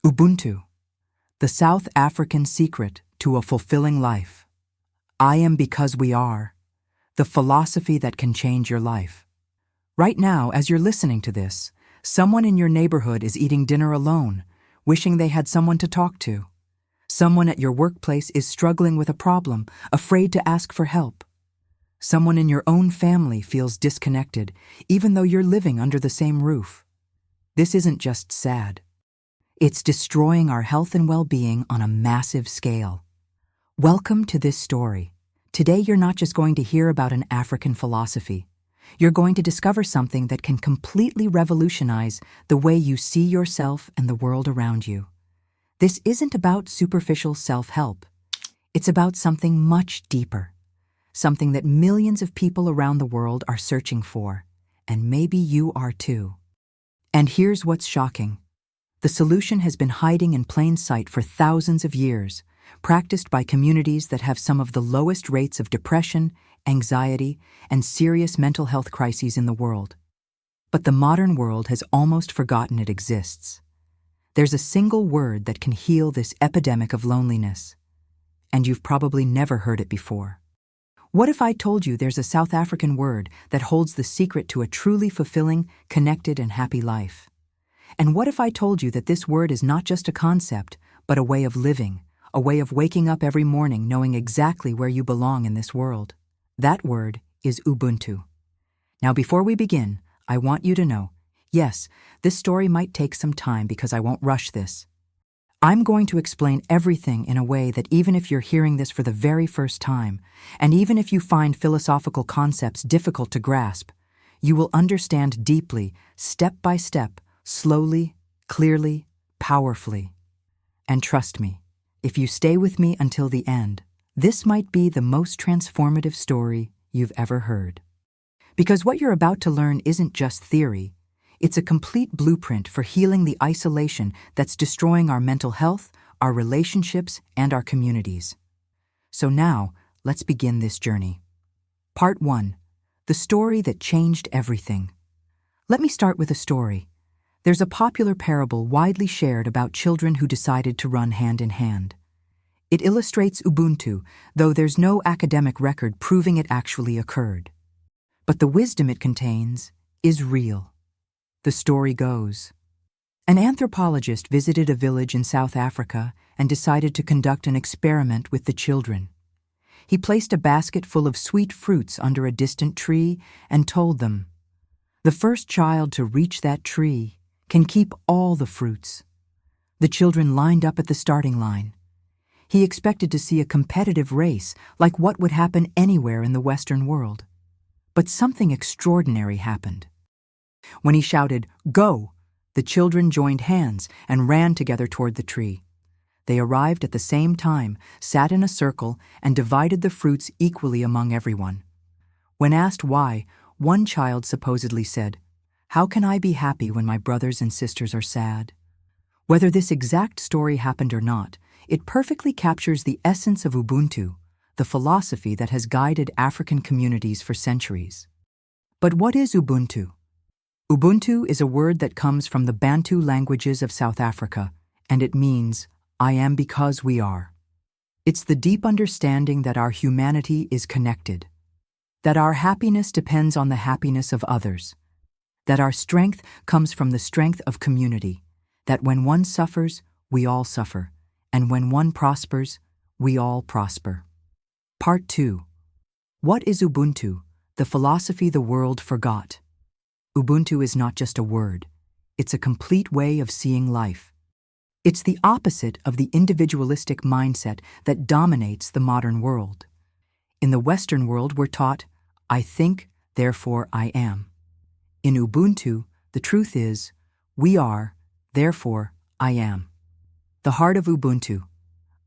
Ubuntu, the South African secret to a fulfilling life. I am because we are, the philosophy that can change your life. Right now, as you're listening to this, someone in your neighborhood is eating dinner alone, wishing they had someone to talk to. Someone at your workplace is struggling with a problem, afraid to ask for help. Someone in your own family feels disconnected, even though you're living under the same roof. This isn't just sad. It's destroying our health and well-being on a massive scale. Welcome to this story. Today you're not just going to hear about an African philosophy. You're going to discover something that can completely revolutionize the way you see yourself and the world around you. This isn't about superficial self-help. It's about something much deeper. Something that millions of people around the world are searching for, and maybe you are too. And here's what's shocking. The solution has been hiding in plain sight for thousands of years, practiced by communities that have some of the lowest rates of depression, anxiety, and serious mental health crises in the world. But the modern world has almost forgotten it exists. There's a single word that can heal this epidemic of loneliness, and you've probably never heard it before. What if I told you there's a South African word that holds the secret to a truly fulfilling, connected, and happy life? And what if I told you that this word is not just a concept, but a way of living, a way of waking up every morning knowing exactly where you belong in this world? That word is Ubuntu. Now, before we begin, I want you to know, yes, this story might take some time because I won't rush this. I'm going to explain everything in a way that even if you're hearing this for the very first time, and even if you find philosophical concepts difficult to grasp, you will understand deeply, step by step, slowly, clearly, powerfully. And trust me, if you stay with me until the end, this might be the most transformative story you've ever heard. Because what you're about to learn isn't just theory, it's a complete blueprint for healing the isolation that's destroying our mental health, our relationships, and our communities. So now, let's begin this journey. Part 1. The story that changed everything. Let me start with a story. There's a popular parable widely shared about children who decided to run hand in hand. It illustrates Ubuntu, though there's no academic record proving it actually occurred. But the wisdom it contains is real. The story goes, an anthropologist visited a village in South Africa and decided to conduct an experiment with the children. He placed a basket full of sweet fruits under a distant tree and told them, "The first child to reach that tree can keep all the fruits." The children lined up at the starting line. He expected to see a competitive race like what would happen anywhere in the Western world. But something extraordinary happened. When he shouted, "Go!" the children joined hands and ran together toward the tree. They arrived at the same time, sat in a circle, and divided the fruits equally among everyone. When asked why, one child supposedly said, "How can I be happy when my brothers and sisters are sad?" Whether this exact story happened or not, it perfectly captures the essence of Ubuntu, the philosophy that has guided African communities for centuries. But what is Ubuntu? Ubuntu is a word that comes from the Bantu languages of South Africa, and it means, "I am because we are." It's the deep understanding that our humanity is connected, that our happiness depends on the happiness of others, that our strength comes from the strength of community, that when one suffers, we all suffer, and when one prospers, we all prosper. Part 2. What is Ubuntu, the philosophy the world forgot? Ubuntu is not just a word. It's a complete way of seeing life. It's the opposite of the individualistic mindset that dominates the modern world. In the Western world, we're taught, "I think, therefore I am." In Ubuntu, the truth is, we are, therefore I am. The heart of Ubuntu,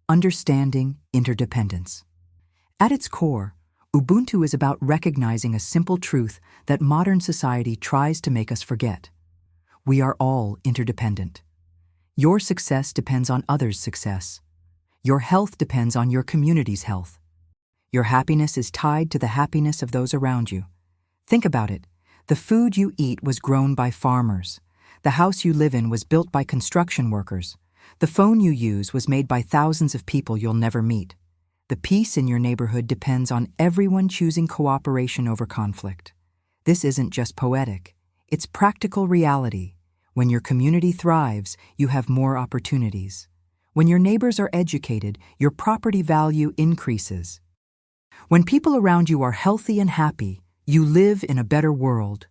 understanding interdependence. At its core, Ubuntu is about recognizing a simple truth that modern society tries to make us forget. We are all interdependent. Your success depends on others' success. Your health depends on your community's health. Your happiness is tied to the happiness of those around you. Think about it. The food you eat was grown by farmers. The house you live in was built by construction workers. The phone you use was made by thousands of people you'll never meet. The peace in your neighborhood depends on everyone choosing cooperation over conflict. This isn't just poetic. It's practical reality. When your community thrives, you have more opportunities. When your neighbors are educated, your property value increases. When people around you are healthy and happy, you live in a better world.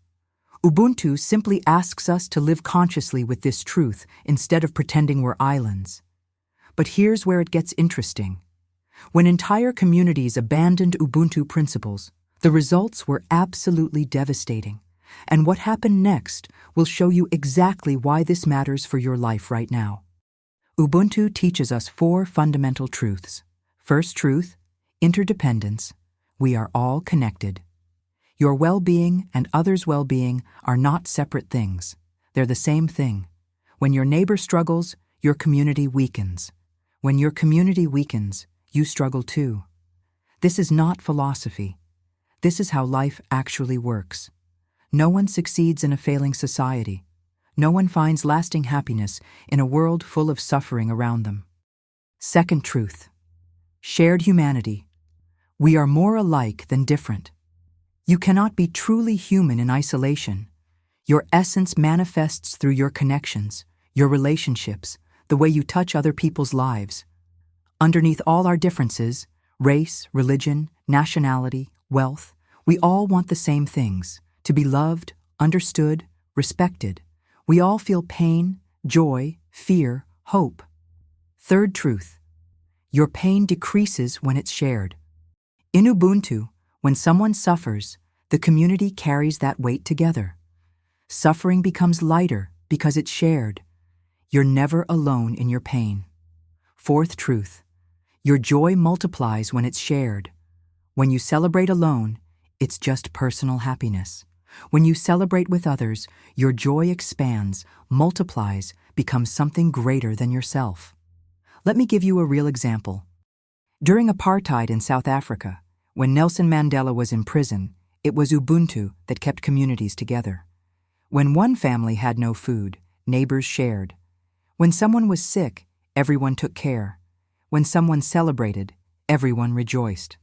Ubuntu simply asks us to live consciously with this truth instead of pretending we're islands. But here's where it gets interesting. When entire communities abandoned Ubuntu principles, the results were absolutely devastating. And what happened next will show you exactly why this matters for your life right now. Ubuntu teaches us 4 fundamental truths. First truth, interdependence. We are all connected. Your well-being and others' well-being are not separate things. They're the same thing. When your neighbor struggles, your community weakens. When your community weakens, you struggle too. This is not philosophy. This is how life actually works. No one succeeds in a failing society. No one finds lasting happiness in a world full of suffering around them. Second truth, shared humanity. We are more alike than different. You cannot be truly human in isolation. Your essence manifests through your connections, your relationships, the way you touch other people's lives. Underneath all our differences, race, religion, nationality, wealth, we all want the same things: to be loved, understood, respected. We all feel pain, joy, fear, hope. Third truth, your pain decreases when it's shared. In Ubuntu, when someone suffers, the community carries that weight together. Suffering becomes lighter because it's shared. You're never alone in your pain. Fourth truth, your joy multiplies when it's shared. When you celebrate alone, it's just personal happiness. When you celebrate with others, your joy expands, multiplies, becomes something greater than yourself. Let me give you a real example. During apartheid in South Africa, when Nelson Mandela was in prison, it was Ubuntu that kept communities together. When one family had no food, neighbors shared. When someone was sick, everyone took care. When someone celebrated, everyone rejoiced.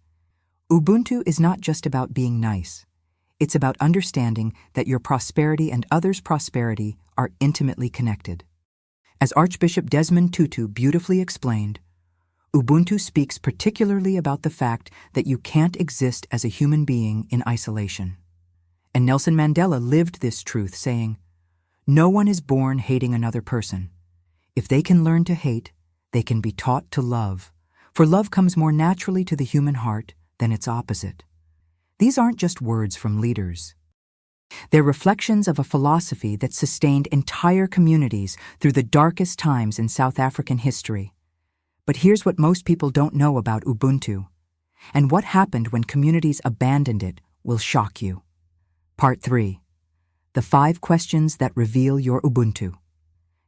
Ubuntu is not just about being nice. It's about understanding that your prosperity and others' prosperity are intimately connected. As Archbishop Desmond Tutu beautifully explained, Ubuntu speaks particularly about the fact that you can't exist as a human being in isolation. And Nelson Mandela lived this truth, saying, "No one is born hating another person. If they can learn to hate, they can be taught to love, for love comes more naturally to the human heart than its opposite." These aren't just words from leaders. They're reflections of a philosophy that sustained entire communities through the darkest times in South African history. But here's what most people don't know about Ubuntu, and what happened when communities abandoned it will shock you. Part 3. The 5 questions that reveal your Ubuntu.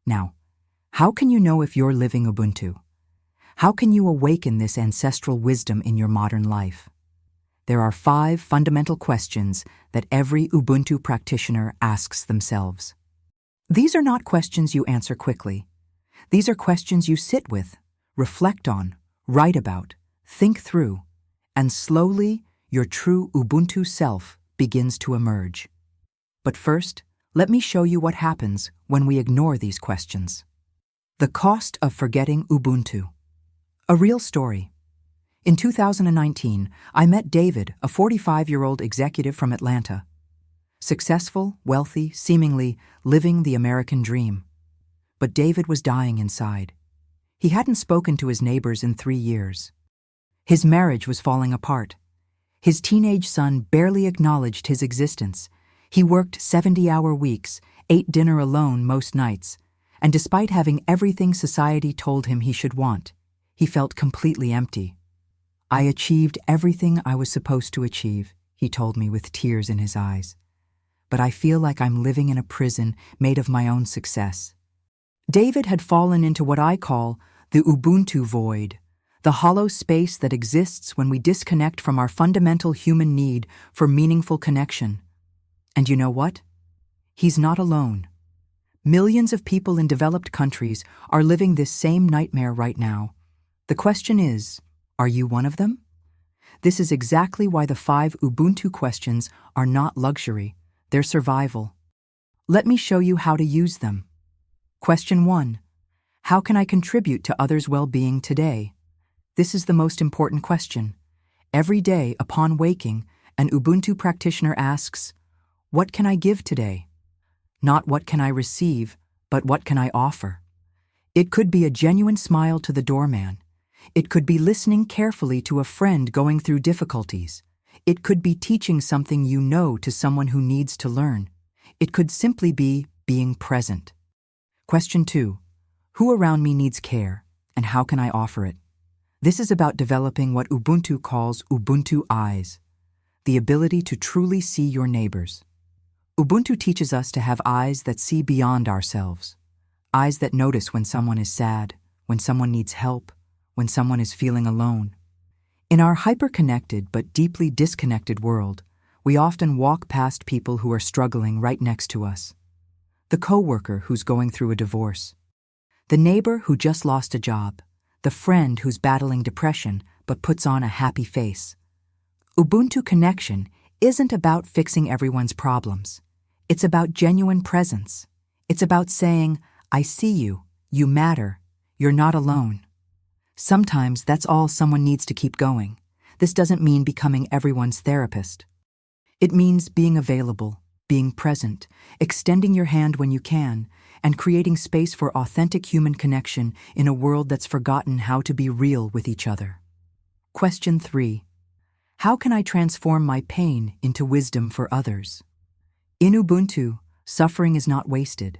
Now, how can you know if you're living Ubuntu? How can you awaken this ancestral wisdom in your modern life? There are 5 fundamental questions that every Ubuntu practitioner asks themselves. These are not questions you answer quickly. These are questions you sit with, reflect on, write about, think through, and slowly your true Ubuntu self begins to emerge. But first, let me show you what happens when we ignore these questions. The cost of forgetting Ubuntu. A real story. In 2019, I met David, a 45-year-old executive from Atlanta. Successful, wealthy, seemingly living the American dream. But David was dying inside. He hadn't spoken to his neighbors in 3 years. His marriage was falling apart. His teenage son barely acknowledged his existence. He worked 70-hour weeks, ate dinner alone most nights, and despite having everything society told him he should want, he felt completely empty. "I achieved everything I was supposed to achieve," he told me with tears in his eyes. "But I feel like I'm living in a prison made of my own success." David had fallen into what I call the Ubuntu void, the hollow space that exists when we disconnect from our fundamental human need for meaningful connection. And you know what? He's not alone. Millions of people in developed countries are living this same nightmare right now. The question is, are you one of them? This is exactly why the 5 Ubuntu questions are not luxury, they're survival. Let me show you how to use them. Question 1. How can I contribute to others' well-being today? This is the most important question. Every day, upon waking, an Ubuntu practitioner asks, what can I give today? Not what can I receive, but what can I offer? It could be a genuine smile to the doorman. It could be listening carefully to a friend going through difficulties. It could be teaching something you know to someone who needs to learn. It could simply be being present. Question 2. Who around me needs care, and how can I offer it? This is about developing what Ubuntu calls Ubuntu eyes, the ability to truly see your neighbors. Ubuntu teaches us to have eyes that see beyond ourselves, eyes that notice when someone is sad, when someone needs help, when someone is feeling alone. In our hyper-connected but deeply disconnected world, we often walk past people who are struggling right next to us. The coworker who's going through a divorce, the neighbor who just lost a job, the friend who's battling depression but puts on a happy face. Ubuntu connection isn't about fixing everyone's problems. It's about genuine presence. It's about saying, I see you, you matter, you're not alone. Sometimes that's all someone needs to keep going. This doesn't mean becoming everyone's therapist. It means being available, being present, extending your hand when you can, and creating space for authentic human connection in a world that's forgotten how to be real with each other. Question 3. How can I transform my pain into wisdom for others? In Ubuntu, suffering is not wasted.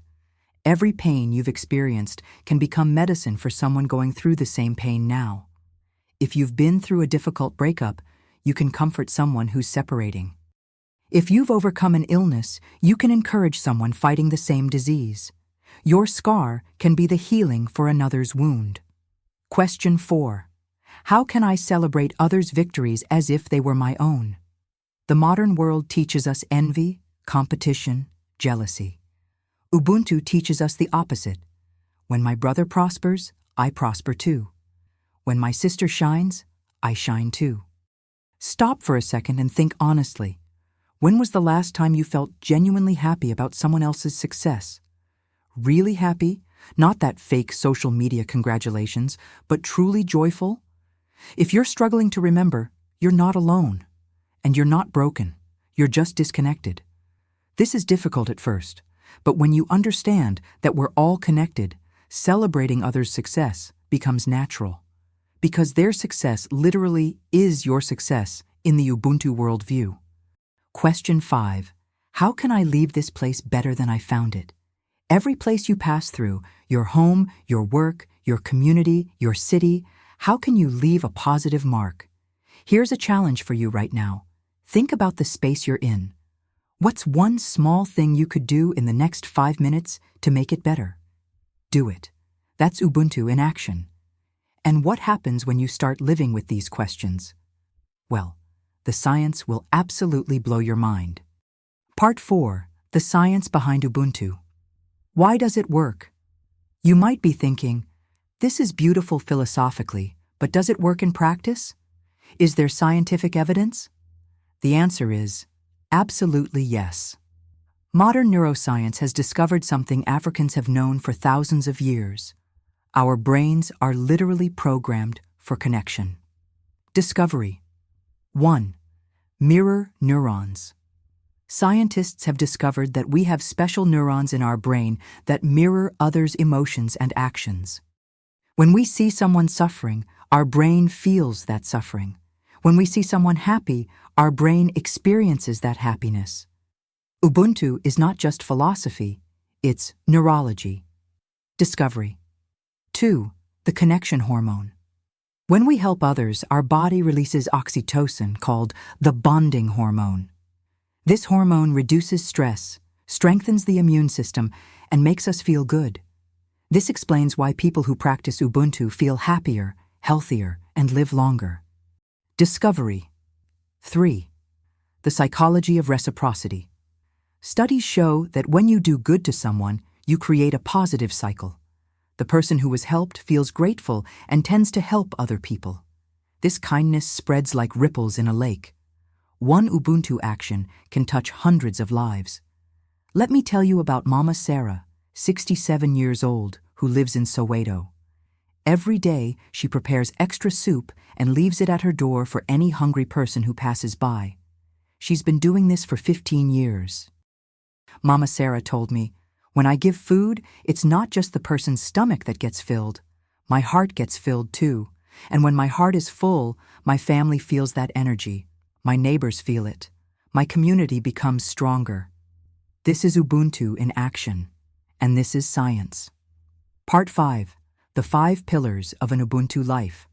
Every pain you've experienced can become medicine for someone going through the same pain now. If you've been through a difficult breakup, you can comfort someone who's separating. If you've overcome an illness, you can encourage someone fighting the same disease. Your scar can be the healing for another's wound. Question 4. How can I celebrate others' victories as if they were my own? The modern world teaches us envy, competition, jealousy. Ubuntu teaches us the opposite. When my brother prospers, I prosper too. When my sister shines, I shine too. Stop for a second and think honestly. When was the last time you felt genuinely happy about someone else's success? Really happy? Not that fake social media congratulations, but truly joyful? If you're struggling to remember, you're not alone. And you're not broken. You're just disconnected. This is difficult at first, but when you understand that we're all connected, celebrating others' success becomes natural. Because their success literally is your success in the Ubuntu worldview. Question 5. How can I leave this place better than I found it? Every place you pass through, your home, your work, your community, your city, how can you leave a positive mark? Here's a challenge for you right now. Think about the space you're in. What's one small thing you could do in the next 5 minutes to make it better? Do it. That's Ubuntu in action. And what happens when you start living with these questions? Well, the science will absolutely blow your mind. Part 4. The science behind Ubuntu. Why does it work? You might be thinking, this is beautiful philosophically, but does it work in practice? Is there scientific evidence? The answer is absolutely yes. Modern neuroscience has discovered something Africans have known for thousands of years. Our brains are literally programmed for connection. Discovery. 1. Mirror neurons. Scientists have discovered that we have special neurons in our brain that mirror others' emotions and actions. When we see someone suffering, our brain feels that suffering. When we see someone happy, our brain experiences that happiness. Ubuntu is not just philosophy, it's neurology. Discovery. 2. The connection hormone. When we help others, our body releases oxytocin, called the bonding hormone. This hormone reduces stress, strengthens the immune system, and makes us feel good. This explains why people who practice Ubuntu feel happier, healthier, and live longer. Discovery. 3. The psychology of reciprocity. Studies show that when you do good to someone, You create a positive cycle. The person who was helped feels grateful and tends to help other people. This kindness spreads like ripples in a lake. One Ubuntu action can touch hundreds of lives. Let me tell you about Mama Sarah, 67 years old, who lives in Soweto. Every day, she prepares extra soup and leaves it at her door for any hungry person who passes by. She's been doing this for 15 years. Mama Sarah told me, "When I give food, it's not just the person's stomach that gets filled. My heart gets filled too. And when my heart is full, my family feels that energy. My neighbors feel it. My community becomes stronger." This is Ubuntu in action. And this is science. Part 5. The 5 Pillars of an Ubuntu Life.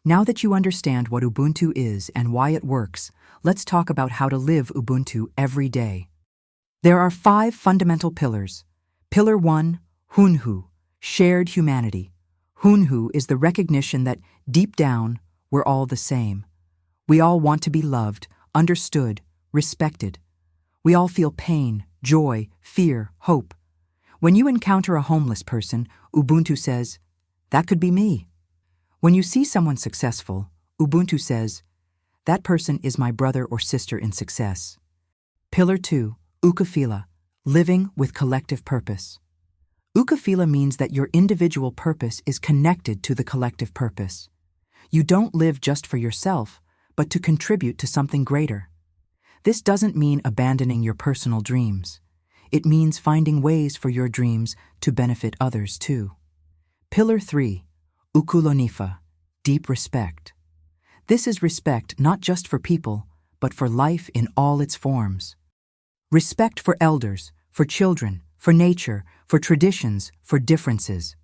Now that you understand what Ubuntu is and why it works, let's talk about how to live Ubuntu every day. There are 5 fundamental pillars. Pillar 1, Hunhu, shared humanity. Hunhu is the recognition that, deep down, we're all the same. We all want to be loved, understood, respected. We all feel pain, joy, fear, hope. When you encounter a homeless person, Ubuntu says, "That could be me." When you see someone successful, Ubuntu says, "That person is my brother or sister in success." Pillar 2, Ukafila, living with collective purpose. Ukafila means that your individual purpose is connected to the collective purpose. You don't live just for yourself, but to contribute to something greater. This doesn't mean abandoning your personal dreams. It means finding ways for your dreams to benefit others too. Pillar 3, Ukulonifa, deep respect. This is respect not just for people, but for life in all its forms. Respect for elders, for children, for nature, for traditions, for differences.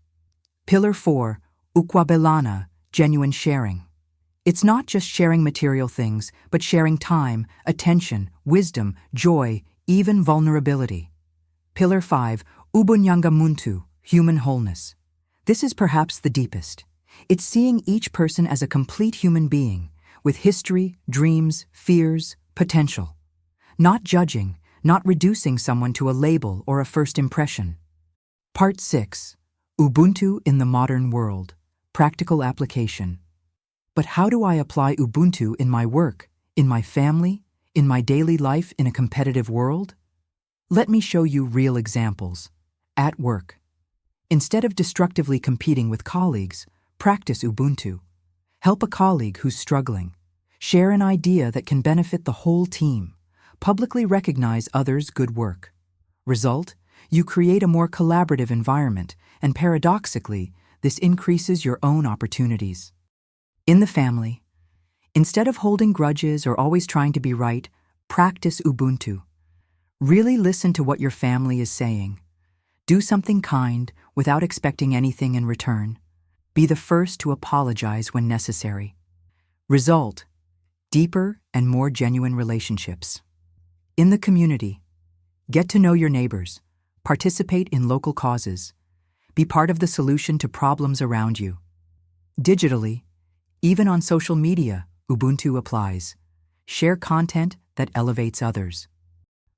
Pillar 4, Ukwabelana, genuine sharing. It's not just sharing material things, but sharing time, attention, wisdom, joy, even vulnerability. Pillar 5, Ubunyangamuntu, human wholeness. This is perhaps the deepest. It's seeing each person as a complete human being, with history, dreams, fears, potential. Not judging, not reducing someone to a label or a first impression. Part 6, Ubuntu in the modern world, practical application. But how do I apply Ubuntu in my work, in my family, in my daily life in a competitive world? Let me show you real examples. At work. Instead of destructively competing with colleagues, practice Ubuntu. Help a colleague who's struggling. Share an idea that can benefit the whole team. Publicly recognize others' good work. Result, you create a more collaborative environment, and paradoxically, this increases your own opportunities. In the family, instead of holding grudges or always trying to be right, practice Ubuntu. Really listen to what your family is saying. Do something kind without expecting anything in return. Be the first to apologize when necessary. Result, deeper and more genuine relationships. In the community, get to know your neighbors, participate in local causes, be part of the solution to problems around you. Digitally, even on social media, Ubuntu applies. Share content that elevates others.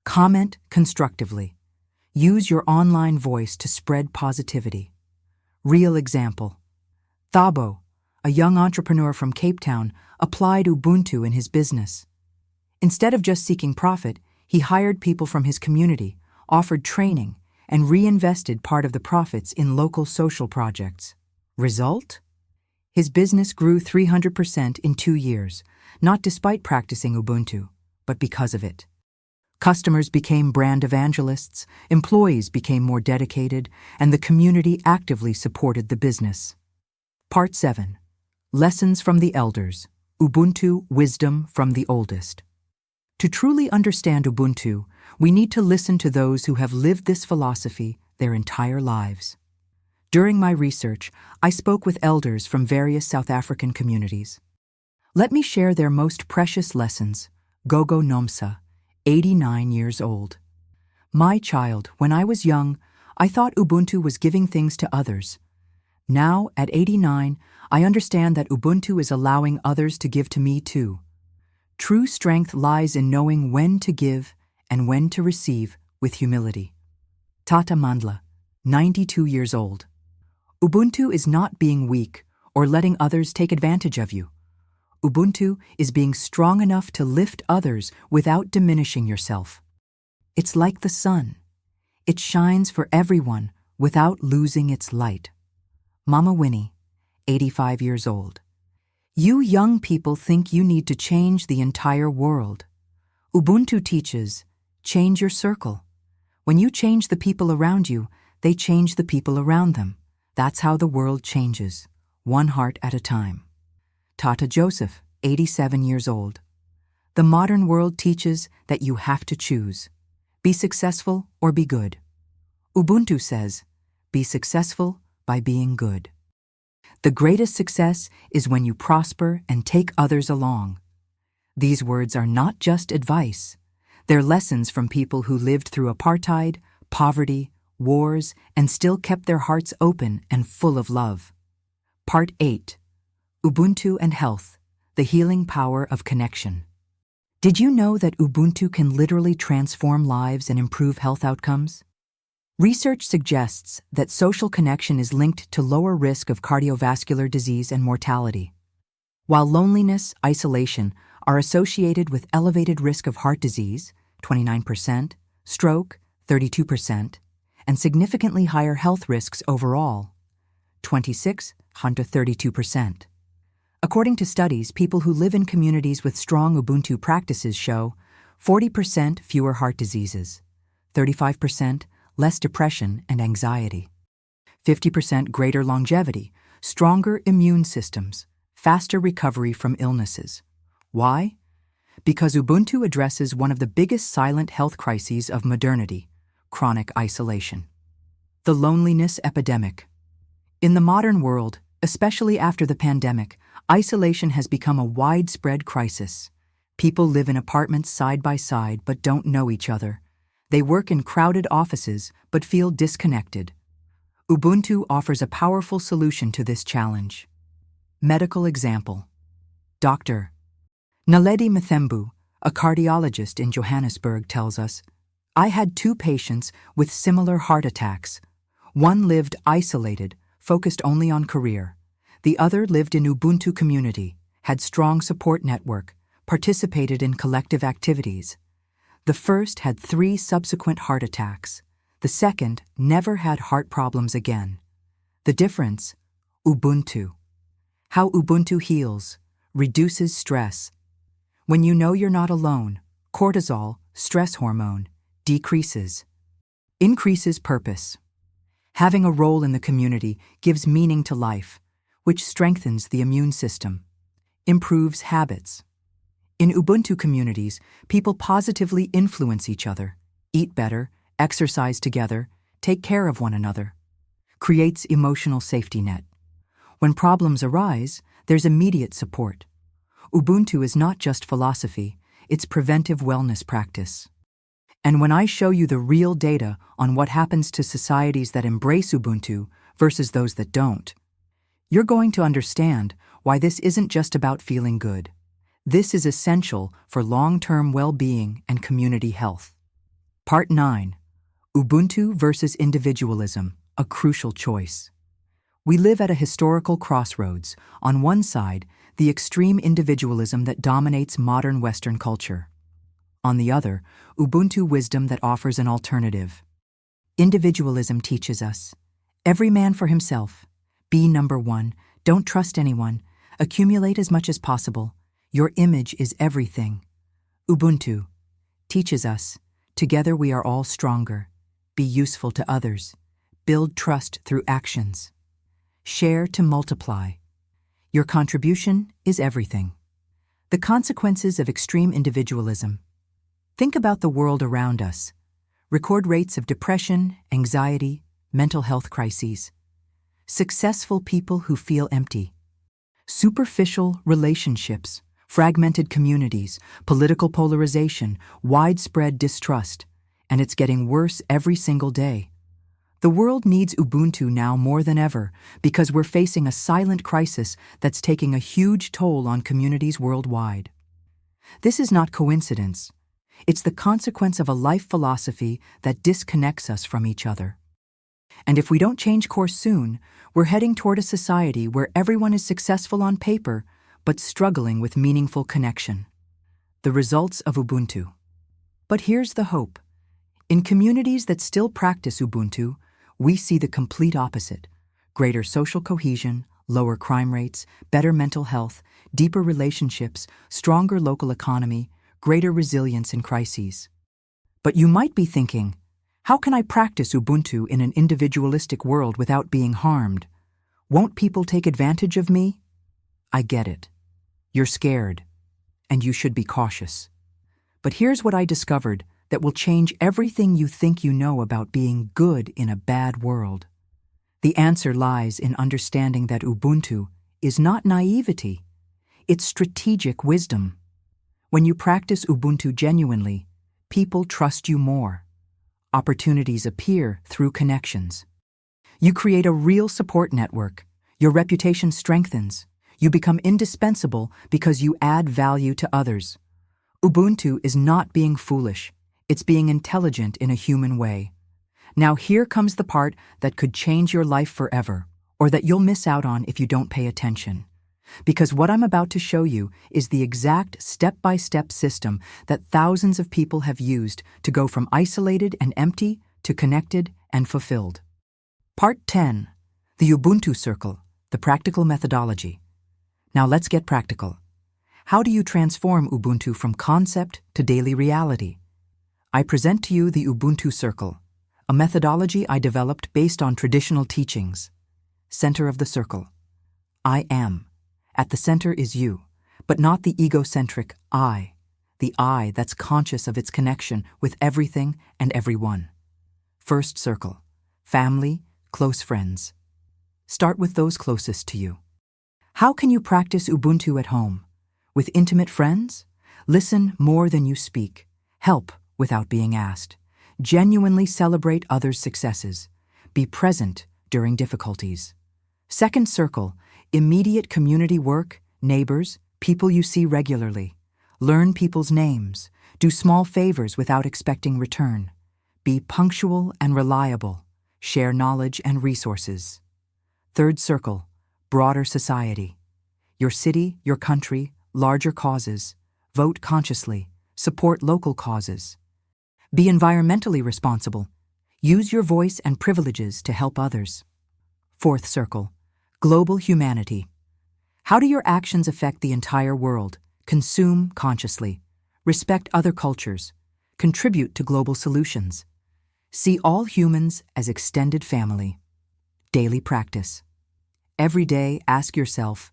Comment constructively. Use your online voice to spread positivity. Real example. Thabo, a young entrepreneur from Cape Town, applied Ubuntu in his business. Instead of just seeking profit, he hired people from his community, offered training, and reinvested part of the profits in local social projects. Result? His business grew 300% in 2 years, not despite practicing Ubuntu, but because of it. Customers became brand evangelists, employees became more dedicated, and the community actively supported the business. Part 7. Lessons from the Elders. Ubuntu Wisdom from the Oldest. To truly understand Ubuntu, we need to listen to those who have lived this philosophy their entire lives. During my research, I spoke with elders from various South African communities. Let me share their most precious lessons. Gogo Nomsa, 89 years old. My child, when I was young, I thought Ubuntu was giving things to others. Now, at 89, I understand that Ubuntu is allowing others to give to me too. True strength lies in knowing when to give and when to receive with humility. Tata Mandla, 92 years old. Ubuntu is not being weak or letting others take advantage of you. Ubuntu is being strong enough to lift others without diminishing yourself. It's like the sun. It shines for everyone without losing its light. Mama Winnie, 85 years old. You young people think you need to change the entire world. Ubuntu teaches, change your circle. When you change the people around you, they change the people around them. That's how the world changes, one heart at a time. Tata Joseph, 87 years old. The modern world teaches that you have to choose. Be successful or be good. Ubuntu says, be successful by being good. The greatest success is when you prosper and take others along. These words are not just advice. They're lessons from people who lived through apartheid, poverty, wars, and still kept their hearts open and full of love. Part 8. Ubuntu and Health, the Healing Power of Connection. Did you know that Ubuntu can literally transform lives and improve health outcomes? Research suggests that social connection is linked to lower risk of cardiovascular disease and mortality. While loneliness, isolation are associated with elevated risk of heart disease, 29%, stroke, 32%, and significantly higher health risks overall, 26 to 32%. According to studies, people who live in communities with strong Ubuntu practices show 40% fewer heart diseases, 35% less depression and anxiety, 50% greater longevity, stronger immune systems, faster recovery from illnesses. Why? Because Ubuntu addresses one of the biggest silent health crises of modernity, chronic isolation. The loneliness epidemic. In the modern world, especially after the pandemic, isolation has become a widespread crisis. People live in apartments side by side but don't know each other. They work in crowded offices but feel disconnected. Ubuntu offers a powerful solution to this challenge. Medical example. Dr. Naledi Mathembu, a cardiologist in Johannesburg, tells us, I had 2 patients with similar heart attacks. One lived isolated, focused only on career. The other lived in Ubuntu community, had strong support network, participated in collective activities. The first had 3 subsequent heart attacks. The second never had heart problems again. The difference? Ubuntu. How Ubuntu heals, reduces stress. When you know you're not alone, cortisol, stress hormone, decreases. Increases purpose. Having a role in the community gives meaning to life, which strengthens the immune system. Improves habits. In Ubuntu communities, people positively influence each other, eat better, exercise together, take care of one another. Creates emotional safety net. When problems arise, there's immediate support. Ubuntu is not just philosophy, it's preventive wellness practice. And when I show you the real data on what happens to societies that embrace Ubuntu versus those that don't, you're going to understand why this isn't just about feeling good. This is essential for long-term well-being and community health. Part 9. Ubuntu versus individualism, a crucial choice. We live at a historical crossroads. On one side, the extreme individualism that dominates modern Western culture. On the other, Ubuntu wisdom that offers an alternative. Individualism teaches us, every man for himself, be number one, don't trust anyone, accumulate as much as possible, your image is everything. Ubuntu teaches us, together we are all stronger, be useful to others, build trust through actions. Share to multiply. Your contribution is everything. The consequences of extreme individualism. Think about the world around us. Record rates of depression, anxiety, mental health crises. Successful people who feel empty. Superficial relationships, fragmented communities, political polarization, widespread distrust, and it's getting worse every single day. The world needs Ubuntu now more than ever because we're facing a silent crisis that's taking a huge toll on communities worldwide. This is not coincidence. It's the consequence of a life philosophy that disconnects us from each other. And if we don't change course soon, we're heading toward a society where everyone is successful on paper but struggling with meaningful connection. The results of Ubuntu. But here's the hope. In communities that still practice Ubuntu, we see the complete opposite: greater social cohesion, lower crime rates, better mental health, deeper relationships, stronger local economy, greater resilience in crises. But you might be thinking, how can I practice Ubuntu in an individualistic world without being harmed? Won't people take advantage of me? I get it. You're scared, and you should be cautious. But here's what I discovered that will change everything you think you know about being good in a bad world. The answer lies in understanding that Ubuntu is not naivety, it's strategic wisdom. When you practice Ubuntu genuinely, people trust you more. Opportunities appear through connections. You create a real support network. Your reputation strengthens. You become indispensable because you add value to others. Ubuntu is not being foolish. It's being intelligent in a human way. Now here comes the part that could change your life forever, or that you'll miss out on if you don't pay attention. Because what I'm about to show you is the exact step-by-step system that thousands of people have used to go from isolated and empty to connected and fulfilled. Part 10. The Ubuntu Circle, the practical methodology. Now let's get practical. How do you transform Ubuntu from concept to daily reality? I present to you the Ubuntu Circle, a methodology I developed based on traditional teachings. Center of the circle. I am. At the center is you, but not the egocentric I, the I that's conscious of its connection with everything and everyone. First circle. Family, close friends. Start with those closest to you. How can you practice Ubuntu at home? With intimate friends? Listen more than you speak. Help without being asked. Genuinely celebrate others' successes. Be present during difficulties. Second circle. Immediate community work, neighbors, people you see regularly. Learn people's names. Do small favors without expecting return. Be punctual and reliable. Share knowledge and resources. Third circle. Broader society. Your city, your country, larger causes. Vote consciously. Support local causes. Be environmentally responsible. Use your voice and privileges to help others. Fourth circle. Global humanity. How do your actions affect the entire world? Consume consciously. Respect other cultures. Contribute to global solutions. See all humans as extended family. Daily practice. Every day, ask yourself,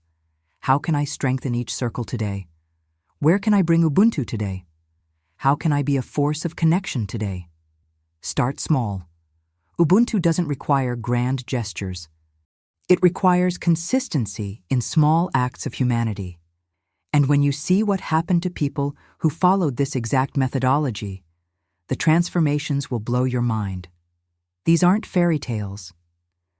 how can I strengthen each circle today? Where can I bring Ubuntu today? How can I be a force of connection today? Start small. Ubuntu doesn't require grand gestures. It requires consistency in small acts of humanity. And when you see what happened to people who followed this exact methodology, the transformations will blow your mind. These aren't fairy tales.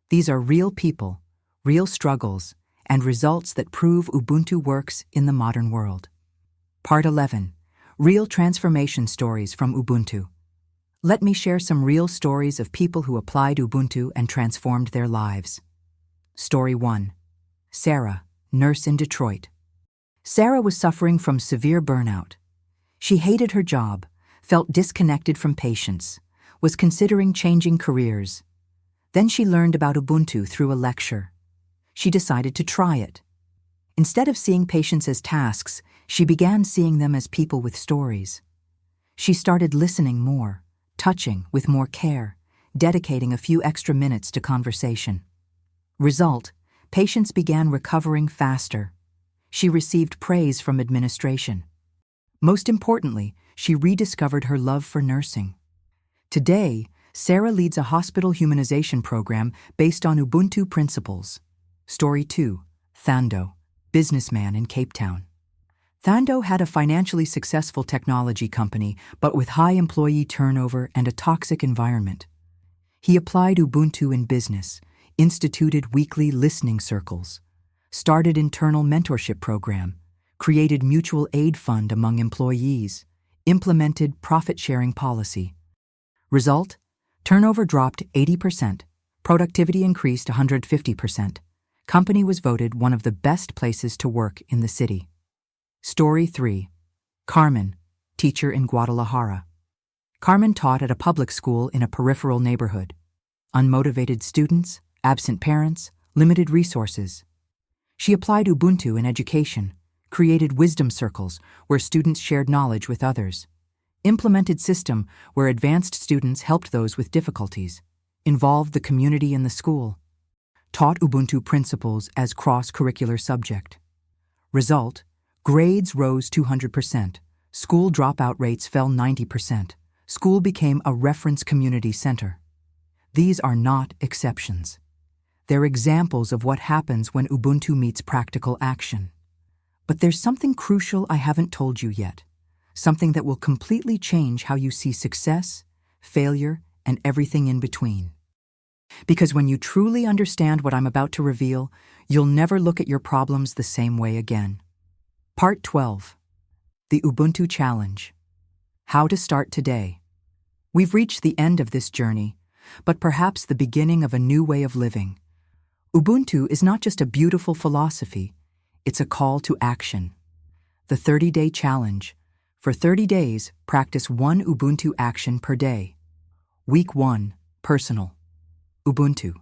These are real people, real struggles, and results that prove Ubuntu works in the modern world. Part 11. Real transformation stories from Ubuntu. Let me share some real stories of people who applied Ubuntu and transformed their lives. Story 1. Sarah, nurse in Detroit. Sarah was suffering from severe burnout. She hated her job, felt disconnected from patients, was considering changing careers. Then she learned about Ubuntu through a lecture. She decided to try it. Instead of seeing patients as tasks, she began seeing them as people with stories. She started listening more, touching with more care, dedicating a few extra minutes to conversation. Result, patients began recovering faster. She received praise from administration. Most importantly, she rediscovered her love for nursing. Today, Sarah leads a hospital humanization program based on Ubuntu principles. Story 2. Thando, businessman in Cape Town. Thando had a financially successful technology company, but with high employee turnover and a toxic environment. He applied Ubuntu in business, instituted weekly listening circles, started internal mentorship program, created mutual aid fund among employees, implemented profit-sharing policy. Result? Turnover dropped 80%, Productivity increased 150%. Company was voted one of the best places to work in the city. Story 3. Carmen, teacher in Guadalajara. Carmen taught at a public school in a peripheral neighborhood. Unmotivated students, absent parents, limited resources. She applied Ubuntu in education, created wisdom circles where students shared knowledge with others, implemented system where advanced students helped those with difficulties, involved the community in the school, taught Ubuntu principles as cross-curricular subject. Result: grades rose 200%, school dropout rates fell 90%, school became a reference community center. These are not exceptions. They're examples of what happens when Ubuntu meets practical action. But there's something crucial I haven't told you yet, something that will completely change how you see success, failure, and everything in between. Because when you truly understand what I'm about to reveal, you'll never look at your problems the same way again. Part 12. The Ubuntu Challenge. How to start today. We've reached the end of this journey, but perhaps the beginning of a new way of living. Ubuntu is not just a beautiful philosophy, it's a call to action. The 30-day challenge. For 30 days, practice one Ubuntu action per day. Week 1, personal. Ubuntu.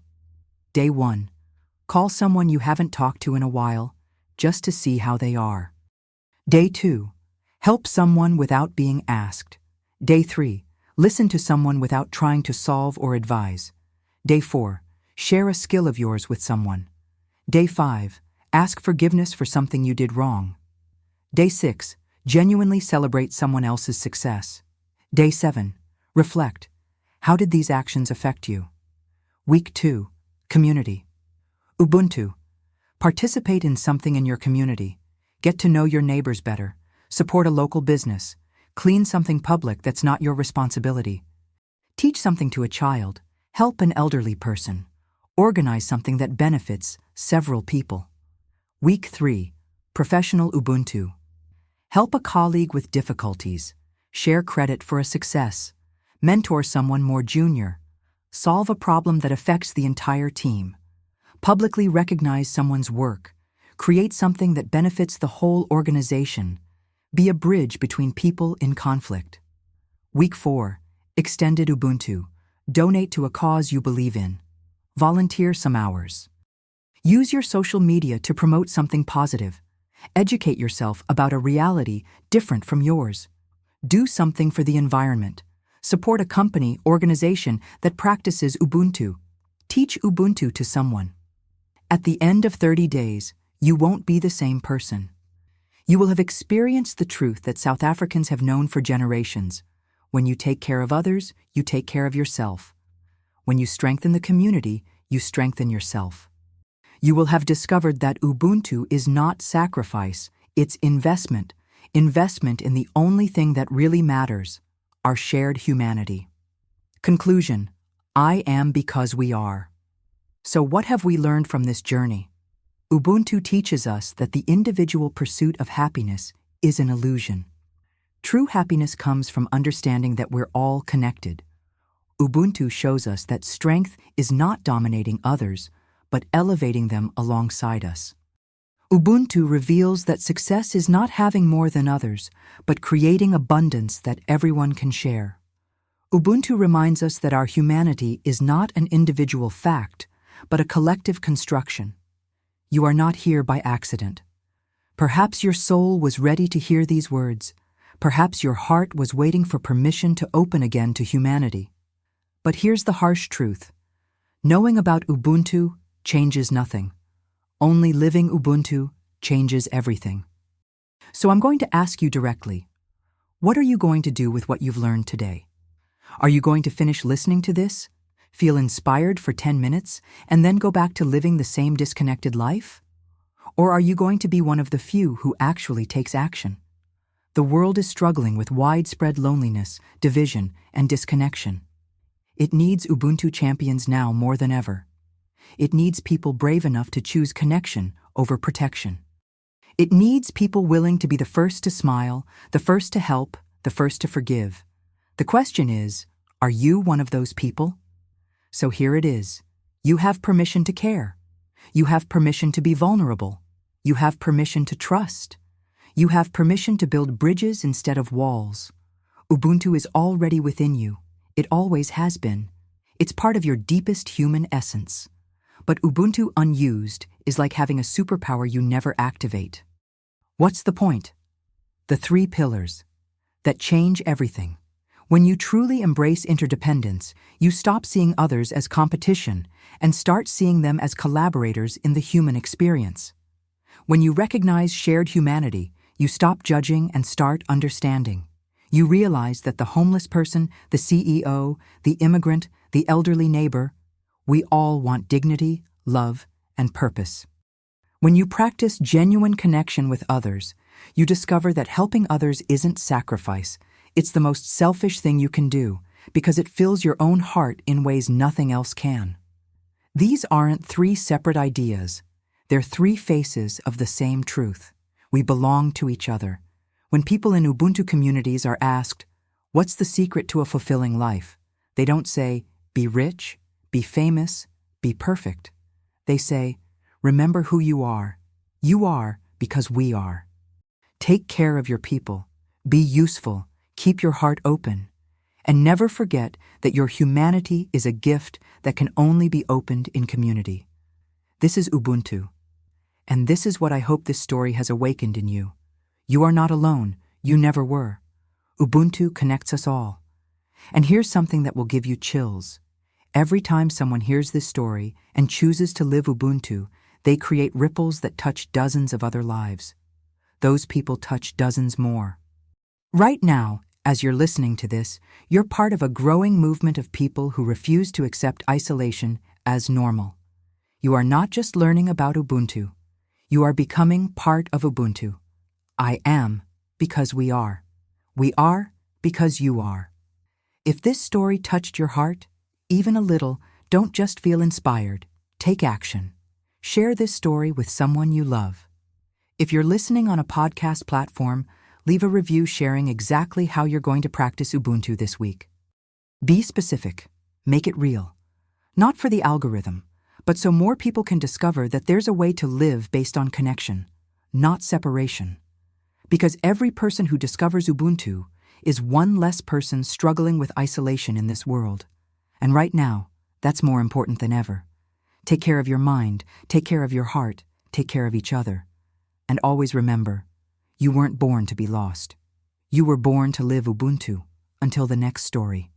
Day 1. Call someone you haven't talked to in a while, just to see how they are. Day 2. Help someone without being asked. Day 3. Listen to someone without trying to solve or advise. Day 4. Share a skill of yours with someone. Day 5. Ask forgiveness for something you did wrong. Day 6. Genuinely celebrate someone else's success. Day 7. Reflect. How did these actions affect you? Week 2. Community. Ubuntu. Participate in something in your community. Get to know your neighbors better. Support a local business. Clean something public that's not your responsibility. Teach something to a child. Help an elderly person. Organize something that benefits several people. Week 3. Professional Ubuntu. Help a colleague with difficulties. Share credit for a success. Mentor someone more junior. Solve a problem that affects the entire team. Publicly recognize someone's work. Create something that benefits the whole organization. Be a bridge between people in conflict. Week 4. Extended Ubuntu. Donate to a cause you believe in. Volunteer some hours. Use your social media to promote something positive. Educate yourself about a reality different from yours. Do something for the environment. Support a company, organization that practices Ubuntu. Teach Ubuntu to someone. At the end of 30 days, you won't be the same person. You will have experienced the truth that South Africans have known for generations. When you take care of others, you take care of yourself. When you strengthen the community, you strengthen yourself. You will have discovered that Ubuntu is not sacrifice, it's investment. Investment in the only thing that really matters, our shared humanity. Conclusion: I am because we are. So what have we learned from this journey? Ubuntu teaches us that the individual pursuit of happiness is an illusion. True happiness comes from understanding that we're all connected. Ubuntu shows us that strength is not dominating others, but elevating them alongside us. Ubuntu reveals that success is not having more than others, but creating abundance that everyone can share. Ubuntu reminds us that our humanity is not an individual fact, but a collective construction. You are not here by accident. Perhaps your soul was ready to hear these words. Perhaps your heart was waiting for permission to open again to humanity. But here's the harsh truth. Knowing about Ubuntu changes nothing. Only living Ubuntu changes everything. So I'm going to ask you directly, what are you going to do with what you've learned today? Are you going to finish listening to this, feel inspired for 10 minutes, and then go back to living the same disconnected life? Or are you going to be one of the few who actually takes action? The world is struggling with widespread loneliness, division, and disconnection. It needs Ubuntu champions now more than ever. It needs people brave enough to choose connection over protection. It needs people willing to be the first to smile, the first to help, the first to forgive. The question is, are you one of those people? So here it is. You have permission to care. You have permission to be vulnerable. You have permission to trust. You have permission to build bridges instead of walls. Ubuntu is already within you. It always has been. It's part of your deepest human essence. But Ubuntu unused is like having a superpower you never activate. What's the point? The 3 pillars that change everything. When you truly embrace interdependence, you stop seeing others as competition and start seeing them as collaborators in the human experience. When you recognize shared humanity, you stop judging and start understanding. You realize that the homeless person, the CEO, the immigrant, the elderly neighbor, we all want dignity, love, and purpose. When you practice genuine connection with others, you discover that helping others isn't sacrifice. It's the most selfish thing you can do because it fills your own heart in ways nothing else can. These aren't 3 separate ideas. They're 3 faces of the same truth. We belong to each other. When people in Ubuntu communities are asked, "What's the secret to a fulfilling life?" they don't say, "Be rich, be famous, be perfect." They say, "Remember who you are. You are because we are." Take care of your people. Be useful. Keep your heart open. And never forget that your humanity is a gift that can only be opened in community. This is Ubuntu. And this is what I hope this story has awakened in you. You are not alone. You never were. Ubuntu connects us all. And here's something that will give you chills. Every time someone hears this story and chooses to live Ubuntu, they create ripples that touch dozens of other lives. Those people touch dozens more. Right now, as you're listening to this, you're part of a growing movement of people who refuse to accept isolation as normal. You are not just learning about Ubuntu. You are becoming part of Ubuntu. I am because we are. We are because you are. If this story touched your heart, even a little, don't just feel inspired. Take action. Share this story with someone you love. If you're listening on a podcast platform, leave a review sharing exactly how you're going to practice Ubuntu this week. Be specific. Make it real. Not for the algorithm, but so more people can discover that there's a way to live based on connection, not separation. Because every person who discovers Ubuntu is one less person struggling with isolation in this world. And right now, that's more important than ever. Take care of your mind, take care of your heart, take care of each other. And always remember, you weren't born to be lost. You were born to live Ubuntu until the next story.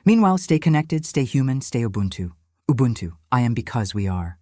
Meanwhile, stay connected, stay human, stay Ubuntu. Ubuntu, I am because we are.